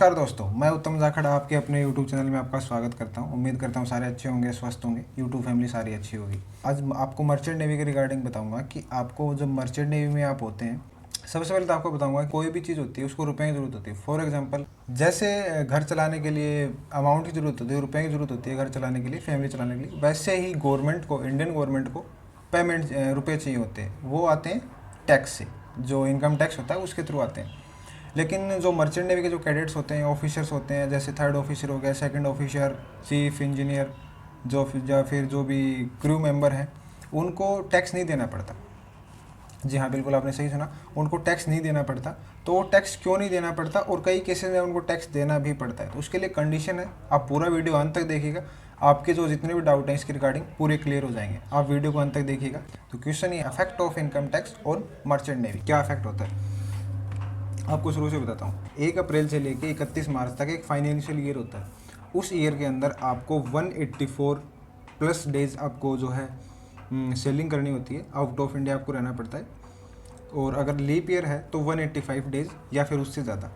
नमस्कार दोस्तों, मैं उत्तम जाखड़ आपके अपने YouTube चैनल में आपका स्वागत करता हूं। उम्मीद करता हूं सारे अच्छे होंगे, स्वस्थ होंगे, YouTube फैमिली सारी अच्छी होगी। आज आपको मर्चेंट नेवी के रिगार्डिंग बताऊंगा कि आपको जब मर्चेंट नेवी में आप होते हैं, सबसे पहले तो आपको बताऊंगा कोई भी चीज़ होती है उसको रुपए की ज़रूरत होती है। फॉर एग्जांपल जैसे घर चलाने के लिए अमाउंट की ज़रूरत होती है, रुपए की ज़रूरत होती है घर चलाने के लिए, फैमिली चलाने के लिए, वैसे ही गवर्नमेंट को, इंडियन गवर्नमेंट को पेमेंट रुपये चाहिए होते हैं। वो आते हैं टैक्स से, जो इनकम टैक्स होता है उसके थ्रू आते हैं। लेकिन जो मर्चेंट नेवी के जो कैडेट्स होते हैं, ऑफिसर्स होते हैं, जैसे थर्ड ऑफिसर हो गया, सेकंड ऑफिसर, चीफ इंजीनियर, या फिर जो भी क्रू मेंबर हैं, उनको टैक्स नहीं देना पड़ता। जी हाँ, बिल्कुल आपने सही सुना, उनको टैक्स नहीं देना पड़ता। तो वो टैक्स क्यों नहीं देना पड़ता और कई केसेस में उनको टैक्स देना भी पड़ता है, तो उसके लिए कंडीशन है। आप पूरा वीडियो अंत तक देखिएगा, आपके जो जितने भी डाउट हैं इसके रिगार्डिंग पूरे क्लियर हो जाएंगे। आप वीडियो को अंत तक देखिएगा। तो क्वेश्चन ये, effect of income tax on merchant navy, क्या इफेक्ट होता है आपको शुरू से बताता हूँ। 1 अप्रैल से लेके 31 मार्च तक एक फाइनेंशियल ईयर होता है। उस ईयर के अंदर आपको 184 प्लस डेज आपको जो है सेलिंग करनी होती है। आउट ऑफ इंडिया आपको रहना पड़ता है। और अगर लीप ईयर है तो 185 डेज या फिर उससे ज़्यादा।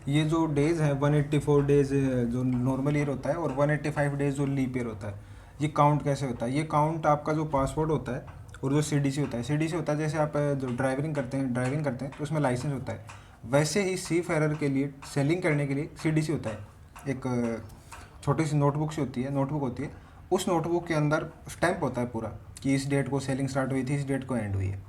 ये जो डेज़ है 184 डेज जो नॉर्मल ईयर होता है और 185 डेज जो लीप ईयर होता है, ये काउंट कैसे होता है? ये काउंट आपका जो पासपोर्ट होता है और जो सीडीसी होता है, सीडीसी होता है जैसे आप जो ड्राइविंग करते हैं तो उसमें लाइसेंस होता है, वैसे ही सी फेरर के लिए सेलिंग करने के लिए सीडीसी होता है। एक छोटी सी नोटबुक होती है। उस नोटबुक के अंदर स्टैंप होता है पूरा कि इस डेट को सेलिंग स्टार्ट हुई थी, इस डेट को एंड हुई है।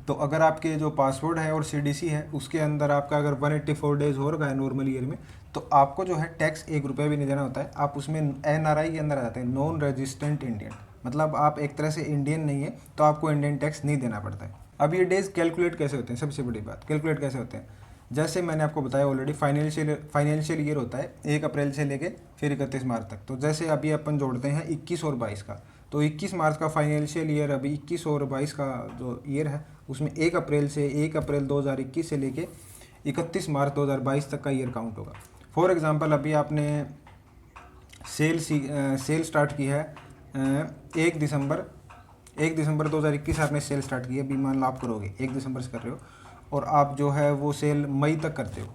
तो अगर आपके जो पासपोर्ट है और सीडीसी है उसके अंदर आपका अगर 184 डेज हो रखा है नॉर्मल ईयर में, तो आपको जो है टैक्स 1 रुपये भी नहीं देना होता है। आप उसमें NRI के अंदर आ जाते हैं, नॉन रजिस्टेंट इंडियन, मतलब आप एक तरह से इंडियन नहीं है, तो आपको इंडियन टैक्स नहीं देना पड़ता है। अब ये डेज कैलकुलेट कैसे होते हैं, सबसे बड़ी बात, कैलकुलेट कैसे होते हैं? जैसे मैंने आपको बताया ऑलरेडी, फाइनेंशियल ईयर होता है 1 अप्रैल से लेके फिर 31 मार्च तक। तो जैसे अभी अपन जोड़ते हैं 21 और 22 का, तो 21 मार्च का फाइनेंशियल ईयर, अभी 21 और 22 का जो ईयर है उसमें 1 अप्रैल 2021 से लेके 31 मार्च 2022 तक का ईयर काउंट होगा। फॉर एग्जांपल अभी आपने सेल स्टार्ट की है 1 दिसंबर 2021 आपने सेल स्टार्ट की है। अभी मान लो आप करोगे 1 दिसंबर से कर रहे हो और आप जो है वो सेल मई तक करते हो,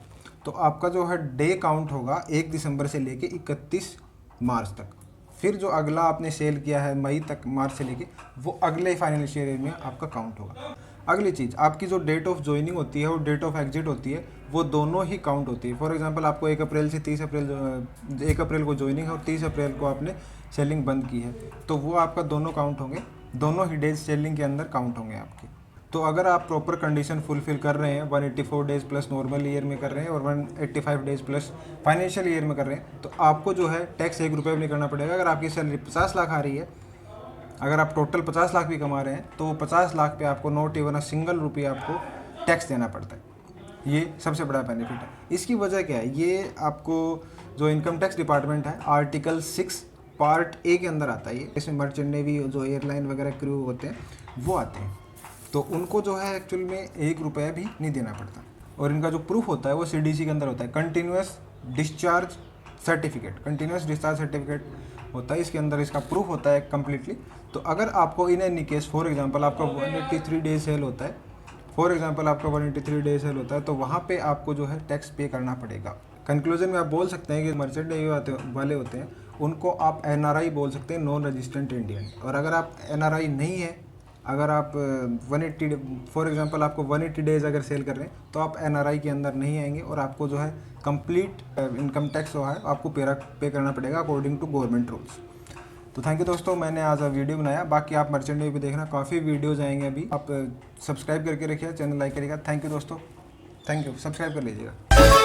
तो आपका जो है डे काउंट होगा 1 दिसंबर से लेके 31 मार्च तक। फिर जो अगला आपने सेल किया है मई तक, मार्च से लेके, वो अगले फाइनेंशियल ईयर में आपका काउंट होगा। अगली चीज़, आपकी जो डेट ऑफ ज्वाइनिंग होती है और डेट ऑफ एग्जिट होती है, वो दोनों ही काउंट होती है। फॉर एग्जांपल आपको 1 अप्रैल से 1 अप्रैल को ज्वाइनिंग है और 30 अप्रैल को आपने सेलिंग बंद की है, तो वो आपका दोनों काउंट होंगे, दोनों ही डेज सेलिंग के अंदर काउंट होंगे आपके। तो अगर आप प्रॉपर कंडीशन फुलफिल कर रहे हैं, 184 डेज प्लस नॉर्मल ईयर में कर रहे हैं और 185 डेज प्लस फाइनेंशियल ईयर में कर रहे हैं, तो आपको जो है टैक्स 1 रुपये भी नहीं करना पड़ेगा। अगर आपकी सैलरी 50 लाख आ रही है, अगर आप टोटल 50 लाख भी कमा रहे हैं, तो 50 लाख पे आपको नॉट इवन सिंगल रुपये आपको टैक्स देना पड़ता है। ये सबसे बड़ा बेनिफिट है। इसकी वजह क्या है? ये आपको जो इनकम टैक्स डिपार्टमेंट है, आर्टिकल 6 पार्ट A के अंदर आता है। ये इसमें मर्चेंट नेवी जो एयरलाइन वगैरह क्रू होते हैं वो आते हैं, तो उनको जो है एक्चुअल में 1 रुपया भी नहीं देना पड़ता। और इनका जो प्रूफ होता है वो CDC के अंदर होता है, कंटिन्यूस डिस्चार्ज सर्टिफिकेट होता है। इसके अंदर इसका प्रूफ होता है कम्प्लीटली। तो अगर आपको in any case, for example आपका 183 डेज सेल होता है, तो वहाँ पे आपको जो है टैक्स पे करना पड़ेगा। कंक्लूजन में आप बोल सकते हैं कि मर्चेंट नेवी वाले होते हैं उनको आप NRI बोल सकते हैं, नॉन रजिस्टेंट इंडियन। और अगर आप NRI नहीं है, अगर आप 180 फॉर एग्जांपल आपको 180 डेज अगर सेल कर रहे हैं, तो आप NRI के अंदर नहीं आएंगे और आपको जो है कंप्लीट इनकम टैक्स जो है आपको पे करना पड़ेगा अकॉर्डिंग टू गवर्नमेंट रूल्स। तो थैंक यू दोस्तों, मैंने आज वीडियो बनाया। बाकी आप मर्चेंट नेवी पे देखना, काफ़ी वीडियोज़ आएंगे अभी। आप सब्सक्राइब करके रखिए, चैनल लाइक करिएगा। थैंक यू दोस्तों, थैंक यू, सब्सक्राइब कर लीजिएगा।